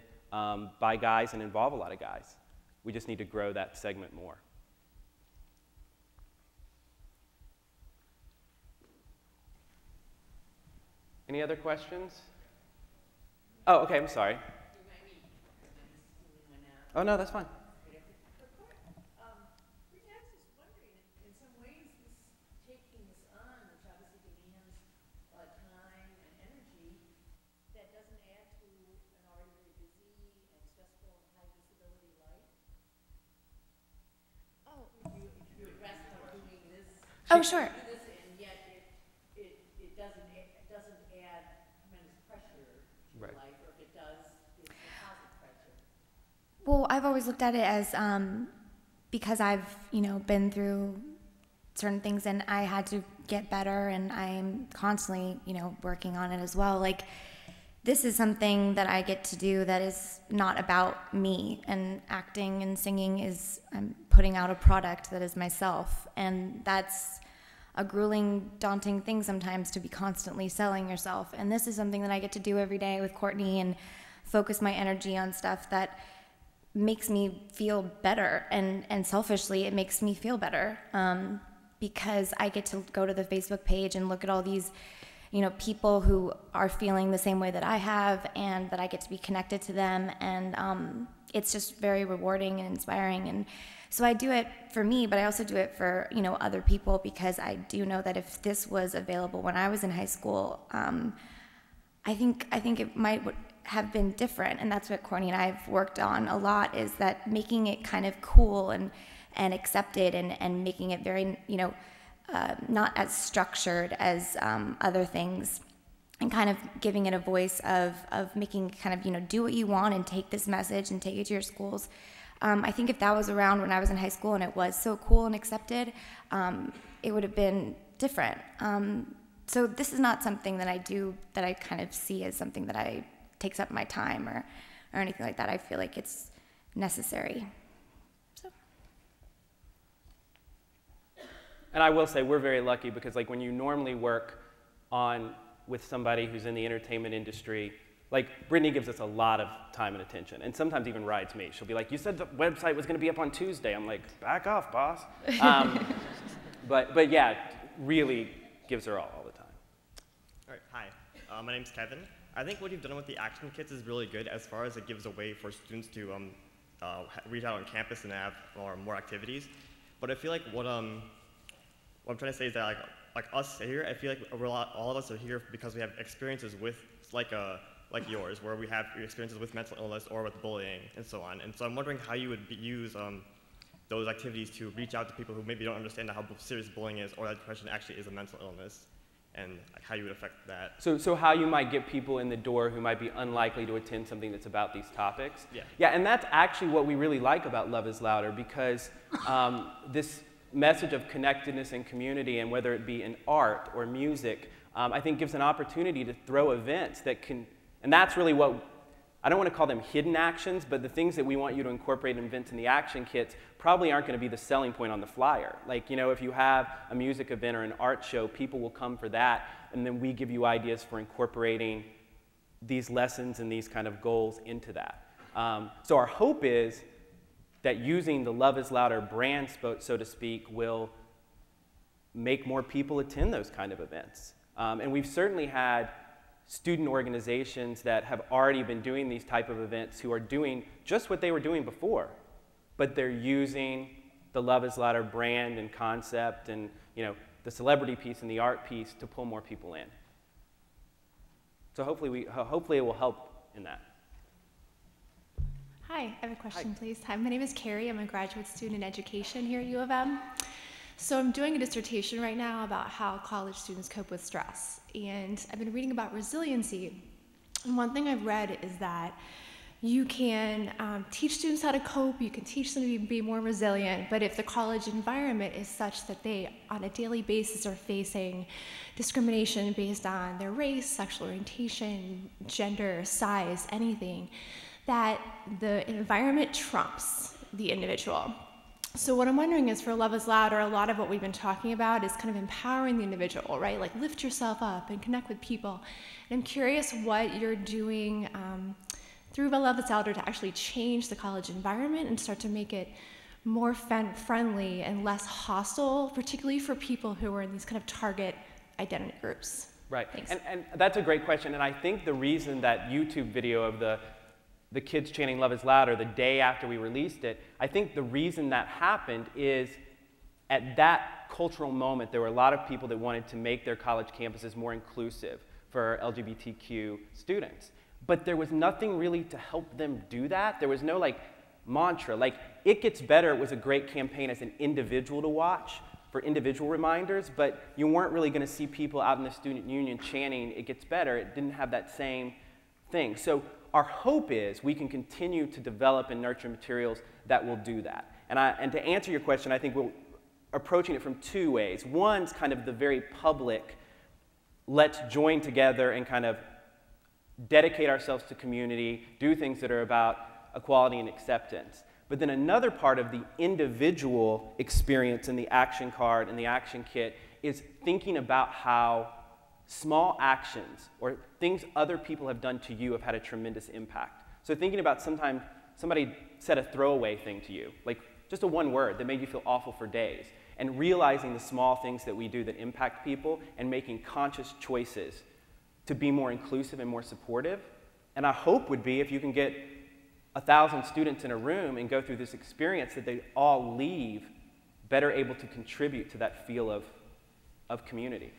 by guys and involve a lot of guys. We just need to grow that segment more. Any other questions? Oh, okay, I'm sorry. Oh, no, that's fine. Oh, sure. And yet it doesn't add tremendous pressure to Right. life, or if it does, it's a positive pressure. Well, I've always looked at it as because I've, been through certain things and I had to get better, and I'm constantly, working on it as well. Like, this is something that I get to do that is not about me, and acting and singing is, I'm putting out a product that is myself, and that's a grueling, daunting thing sometimes, to be constantly selling yourself. And this is something that I get to do every day with Courtney and focus my energy on stuff that makes me feel better, and selfishly it makes me feel better because I get to go to the Facebook page and look at all these people who are feeling the same way that I have, and that I get to be connected to them, and it's just very rewarding and inspiring. And so I do it for me, but I also do it for other people, because I do know that if this was available when I was in high school, I think it might have been different. And that's what Courtney and I have worked on a lot, is that making it kind of cool and accepted, and making it very not as structured as other things, and kind of giving it a voice of making kind of, do what you want and take this message and take it to your schools. I think if that was around when I was in high school and it was so cool and accepted, it would have been different. So this is not something that I do that I kind of see as something that takes up my time or anything like that. I feel like it's necessary. And I will say we're very lucky, because like when you normally work with somebody who's in the entertainment industry, like Brittany gives us a lot of time and attention, and sometimes even rides me. She'll be like, "You said the website was going to be up on Tuesday." I'm like, "Back off, boss." But yeah, really gives her all the time. All right, hi, my name's Kevin. I think what you've done with the action kits is really good, as far as it gives a way for students to reach out on campus and have more activities. But I feel like what I'm trying to say is that like us here, I feel like all of us are here because we have experiences with like yours, where we have experiences with mental illness or with bullying and so on. And so I'm wondering how you would use those activities to reach out to people who maybe don't understand how serious bullying is, or that depression actually is a mental illness, and how you would affect that. So how you might get people in the door who might be unlikely to attend something that's about these topics? Yeah. Yeah, and that's actually what we really like about Love is Louder, because this message of connectedness and community, and whether it be in art or music, I think gives an opportunity to throw events that can, and that's really what, I don't want to call them hidden actions, but the things that we want you to incorporate in events in the action kits probably aren't going to be the selling point on the flyer. Like, if you have a music event or an art show, people will come for that, and then we give you ideas for incorporating these lessons and these kind of goals into that. So our hope is that using the Love is Louder brand, so to speak, will make more people attend those kind of events. And we've certainly had student organizations that have already been doing these type of events who are doing just what they were doing before, but they're using the Love is Louder brand and concept and the celebrity piece and the art piece to pull more people in. So hopefully it will help in that. Hi, I have a question, please. Hi, my name is Carrie. I'm a graduate student in education here at U of M. So I'm doing a dissertation right now about how college students cope with stress. And I've been reading about resiliency. And one thing I've read is that you can teach students how to cope, you can teach them to be more resilient, but if the college environment is such that they, on a daily basis, are facing discrimination based on their race, sexual orientation, gender, size, anything, that the environment trumps the individual. So what I'm wondering is, for Love is Louder, a lot of what we've been talking about is kind of empowering the individual, right? Like, lift yourself up and connect with people. And I'm curious what you're doing through Love is Louder to actually change the college environment and start to make it more friendly and less hostile, particularly for people who are in these kind of target identity groups. Right, Thanks. and that's a great question, and I think the reason that YouTube video of the kids chanting Love is Louder the day after we released it, I think the reason that happened is at that cultural moment, there were a lot of people that wanted to make their college campuses more inclusive for LGBTQ students. But there was nothing really to help them do that. There was no like mantra. Like, It Gets Better was a great campaign as an individual to watch for individual reminders, but you weren't really going to see people out in the student union chanting It Gets Better. It didn't have that same thing. So our hope is we can continue to develop and nurture materials that will do that. And to answer your question, I think we're approaching it from two ways. One's kind of the very public, let's join together and kind of dedicate ourselves to community, do things that are about equality and acceptance. But then another part of the individual experience in the action card and the action kit is thinking about how small actions or things other people have done to you have had a tremendous impact. So thinking about sometimes somebody said a throwaway thing to you, like just a one word that made you feel awful for days, and realizing the small things that we do that impact people and making conscious choices to be more inclusive and more supportive. And our hope would be if you can get 1,000 students in a room and go through this experience, that they all leave better able to contribute to that feel of community.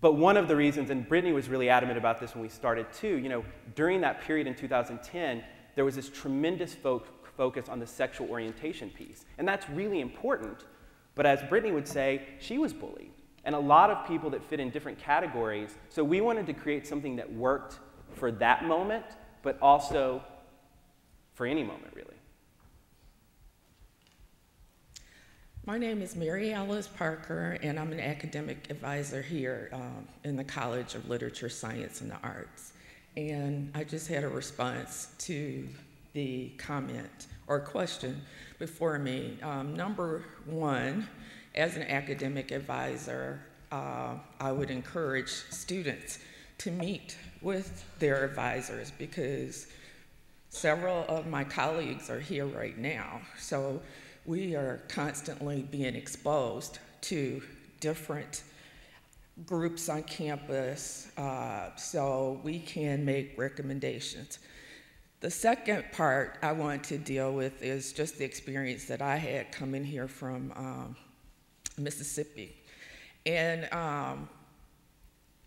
But one of the reasons, and Brittany was really adamant about this when we started too, during that period in 2010, there was this tremendous focus on the sexual orientation piece. And that's really important, but as Brittany would say, she was bullied. And a lot of people that fit in different categories. So we wanted to create something that worked for that moment, but also for any moment, really. My name is Mary Alice Parker, and I'm an academic advisor here in the College of Literature, Science, and the Arts. And I just had a response to the comment or question before me. Number one, as an academic advisor, I would encourage students to meet with their advisors, because several of my colleagues are here right now. So we are constantly being exposed to different groups on campus, so we can make recommendations. The second part I want to deal with is just the experience that I had coming here from Mississippi. And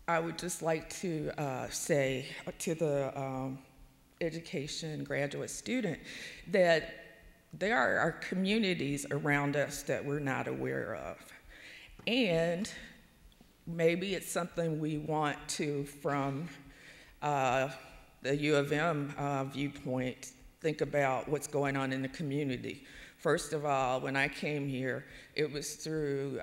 I would just like to say to the education graduate student that there are communities around us that we're not aware of. And maybe it's something we want to, from the U of M viewpoint, think about what's going on in the community. First of all, when I came here, it was through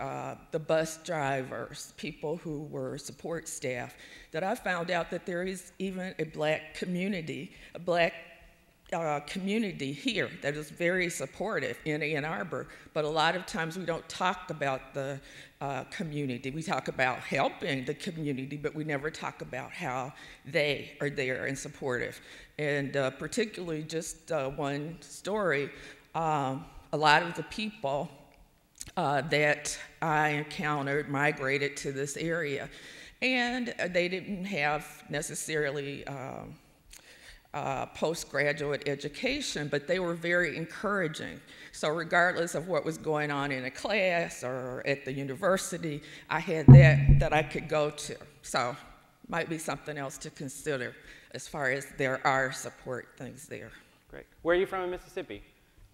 the bus drivers, people who were support staff, that I found out that there is even a black community, community here that is very supportive in Ann Arbor, but a lot of times we don't talk about the community. We talk about helping the community, but we never talk about how they are there and supportive. And particularly, just one story, a lot of the people that I encountered migrated to this area, and they didn't have necessarily postgraduate education, but they were very encouraging. So regardless of what was going on in a class or at the university, I had that I could go to. So might be something else to consider as far as there are support things there. Great. Where are you from in Mississippi?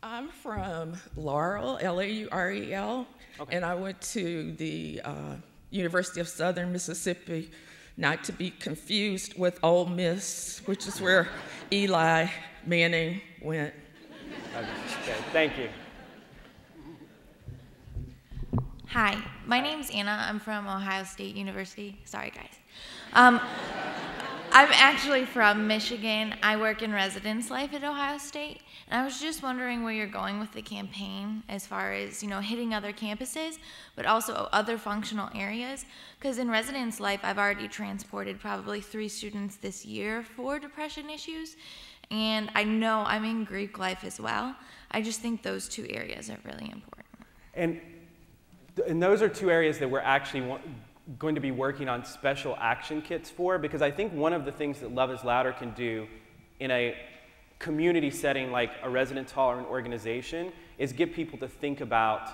I'm from Laurel, L-A-U-R-E-L, okay. And I went to the University of Southern Mississippi not to be confused with Ole Miss, which is where Eli Manning went. Okay, thank you. Hi, my name's Anna. I'm from Ohio State University. Sorry, guys. I'm actually from Michigan. I work in residence life at Ohio State. And I was just wondering where you're going with the campaign as far as, hitting other campuses, but also other functional areas. Because in residence life, I've already transported probably 3 students this year for depression issues. And I know I'm in Greek life as well. I just think those 2 areas are really important. And those are 2 areas that we're actually going to be working on special action kits for, because I think one of the things that Love is Louder can do in a community setting like a residence hall or an organization is get people to think about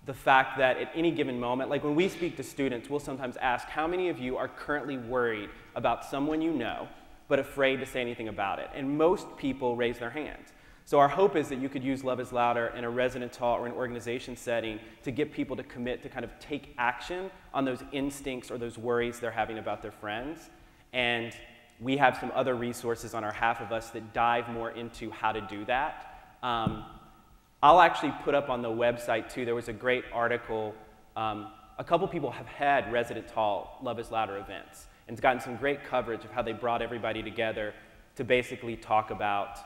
the fact that at any given moment, like when we speak to students, we'll sometimes ask, how many of you are currently worried about someone you know, but afraid to say anything about it? And most people raise their hands. So our hope is that you could use Love is Louder in a residence hall or an organization setting to get people to commit to kind of take action on those instincts or those worries they're having about their friends. And we have some other resources on our Half of Us that dive more into how to do that. I'll actually put up on the website too, there was a great article. A couple people have had residence hall Love is Louder events, and it's gotten some great coverage of how they brought everybody together to basically talk about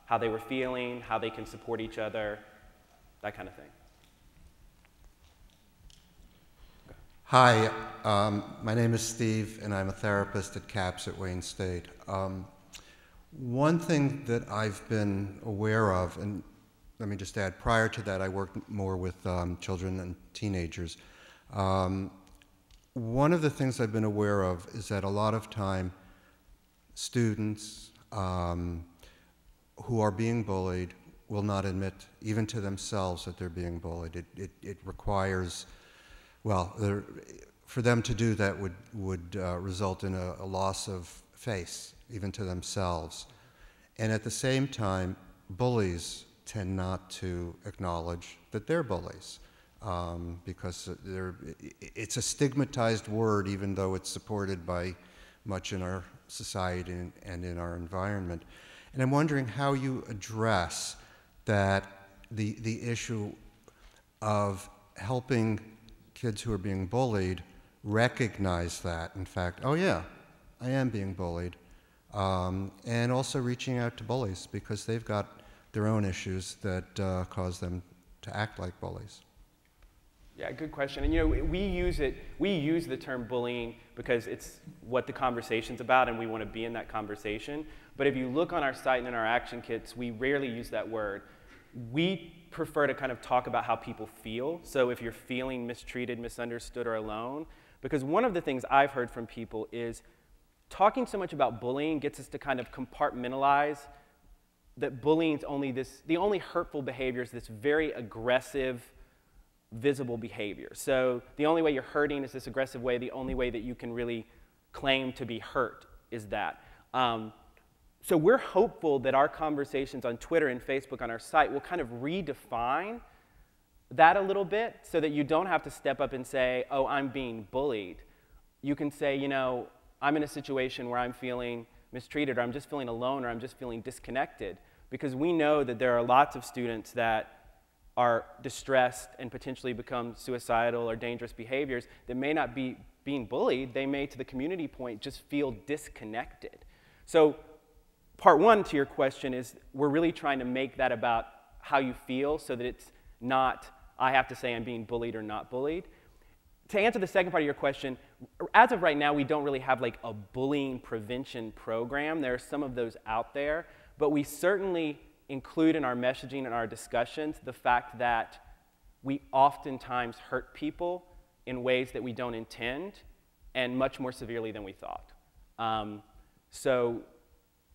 how they were feeling, how they can support each other, that kind of thing. Hi, my name is Steve, and I'm a therapist at CAPS at Wayne State. One thing that I've been aware of, and let me just add, prior to that I worked more with children and teenagers. One of the things I've been aware of is that a lot of time students who are being bullied will not admit, even to themselves, that they're being bullied. It requires, well, for them to do that would result in a loss of face, even to themselves. And at the same time, bullies tend not to acknowledge that they're bullies, because it's a stigmatized word, even though it's supported by much in our society and in our environment. And I'm wondering how you address that, the issue of helping kids who are being bullied recognize that, in fact, oh yeah, I am being bullied, and also reaching out to bullies because they've got their own issues that cause them to act like bullies. Yeah, good question. And we use the term bullying because it's what the conversation's about and we want to be in that conversation. But if you look on our site and in our action kits, we rarely use that word. We prefer to kind of talk about how people feel. So if you're feeling mistreated, misunderstood, or alone, because one of the things I've heard from people is talking so much about bullying gets us to kind of compartmentalize that bullying's the only hurtful behavior is this very aggressive, visible behavior. So the only way you're hurting is this aggressive way. The only way that you can really claim to be hurt is that. So we're hopeful that our conversations on Twitter and Facebook on our site will kind of redefine that a little bit so that you don't have to step up and say, oh, I'm being bullied. You can say, I'm in a situation where I'm feeling mistreated, or I'm just feeling alone, or I'm just feeling disconnected. Because we know that there are lots of students that are distressed and potentially become suicidal or dangerous behaviors that may not be being bullied. They may, to the community point, just feel disconnected. So part one to your question is we're really trying to make that about how you feel so that it's not, I have to say I'm being bullied or not bullied. To answer the second part of your question, as of right now, we don't really have like a bullying prevention program. There are some of those out there, but we certainly include in our messaging and our discussions the fact that we oftentimes hurt people in ways that we don't intend and much more severely than we thought. So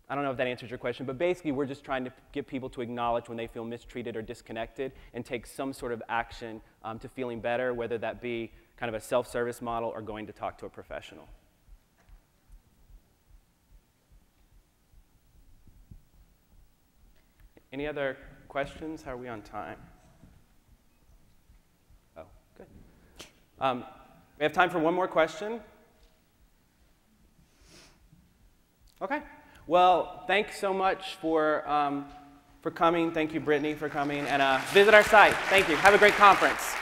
I don't know if that answers your question, but basically we're just trying to get people to acknowledge when they feel mistreated or disconnected and take some sort of action to feeling better, whether that be kind of a self-service model or going to talk to a professional. Any other questions? How are we on time? Oh, good. We have time for one more question. Okay. Well, thanks so much for coming. Thank you, Brittany, for coming. And visit our site. Thank you. Have a great conference.